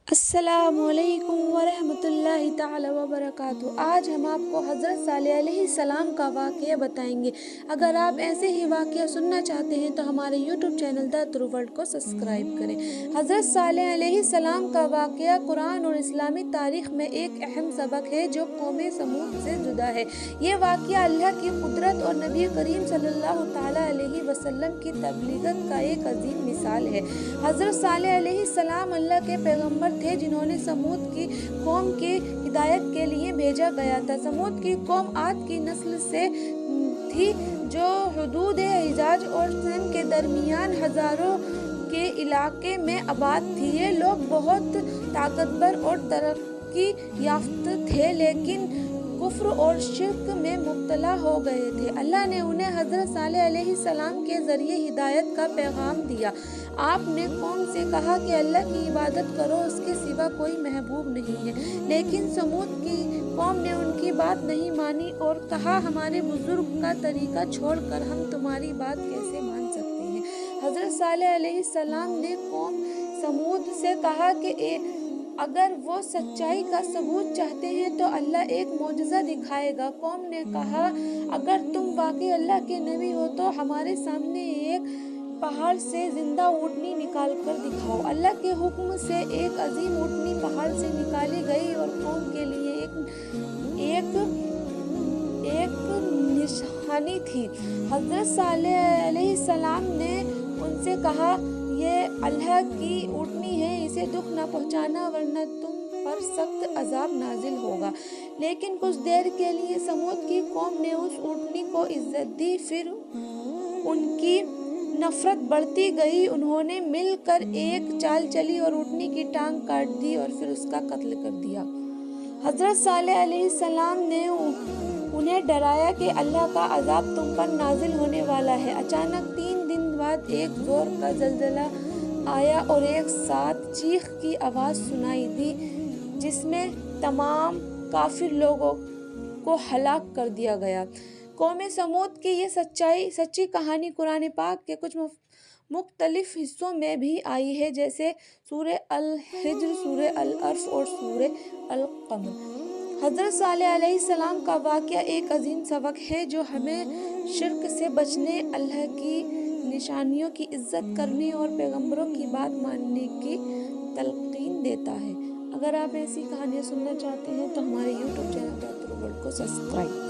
السلام علیکم ورحمۃ اللہ تعالی وبرکاتہ۔ آج ہم آپ کو حضرت صالح علیہ السلام کا واقعہ بتائیں گے۔ اگر آپ ایسے ہی واقعہ سننا چاہتے ہیں تو ہمارے یوٹیوب چینل دا تھرو ورلڈ کو سبسکرائب کریں۔ حضرت صالح علیہ السلام کا واقعہ قرآن اور اسلامی تاریخ میں ایک اہم سبق ہے جو قوم سمود سے جدا ہے۔ یہ واقعہ اللہ کی قدرت اور نبی کریم صلی اللہ تعالی علیہ وسلم کی تبلیغت کا ایک عظیم مثال ہے۔ حضرت صالح علیہ السلام اللہ کے پیغمبر تھے جنہوں نے سمود کی قوم کی ہدایت کے لیے بھیجا گیا تھا۔ سمود کی قوم عاد کی نسل سے تھی جو حدود حجاز اور سند کے درمیان ہزاروں کے علاقے میں آباد تھی۔ یہ لوگ بہت طاقتور اور ترقی یافتہ تھے لیکن کفر اور شرک میں مبتلا ہو گئے تھے۔ اللہ نے انہیں حضرت صالح علیہ السلام کے ذریعے ہدایت کا پیغام دیا۔ آپ نے قوم سے کہا کہ اللہ کی عبادت کرو، اس کے سوا کوئی محبوب نہیں ہے، لیکن سمود کی قوم نے ان کی بات نہیں مانی اور کہا ہمارے بزرگ کا طریقہ چھوڑ کر ہم تمہاری بات کیسے مان سکتے ہیں۔ حضرت صالح علیہ السلام نے قوم سمود سے کہا کہ اگر وہ سچائی کا ثبوت چاہتے ہیں تو اللہ ایک معجزہ دکھائے گا۔ قوم نے کہا اگر تم واقعی اللہ کے نبی ہو تو ہمارے سامنے ایک پہاڑ سے زندہ اونٹنی نکال کر دکھاؤ۔ اللہ کے حکم سے ایک عظیم اونٹنی پہاڑ سے نکالی گئی اور قوم کے لیے ایک نشانی تھی۔ حضرت صالح علیہ السلام نے ان سے کہا یہ اللہ کی اونٹنی ہے، اسے دکھ نہ پہنچانا ورنہ تم پر سخت عذاب نازل ہوگا۔ لیکن کچھ دیر کے لیے سمود کی قوم نے اس اونٹنی کو عزت دی، پھر ان کی نفرت بڑھتی گئی۔ انہوں نے مل کر ایک چال چلی اور اونٹنی کی ٹانگ کاٹ دی اور پھر اس کا قتل کر دیا۔ حضرت صالح علیہ السلام نے انہیں ڈرایا کہ اللہ کا عذاب تم پر نازل ہونے والا ہے۔ اچانک 3 دن بعد ایک زور کا زلزلہ آیا اور ایک ساتھ چیخ کی آواز سنائی دی جس میں تمام کافر لوگوں کو ہلاک کر دیا گیا۔ قوم سمود کی یہ سچی کہانی قرآن پاک کے کچھ مختلف حصوں میں بھی آئی ہے جیسے سورہ الحجر، سورہ العرف اور سورہ القمر۔ حضرت صالح علیہ السلام کا واقعہ ایک عظیم سبق ہے جو ہمیں شرک سے بچنے، اللہ کی نشانیوں کی عزت کرنے اور پیغمبروں کی بات ماننے کی تلقین دیتا ہے۔ اگر آپ ایسی کہانیاں سننا چاہتے ہیں تو ہمارے یوٹیوب چینل کو سبسکرائب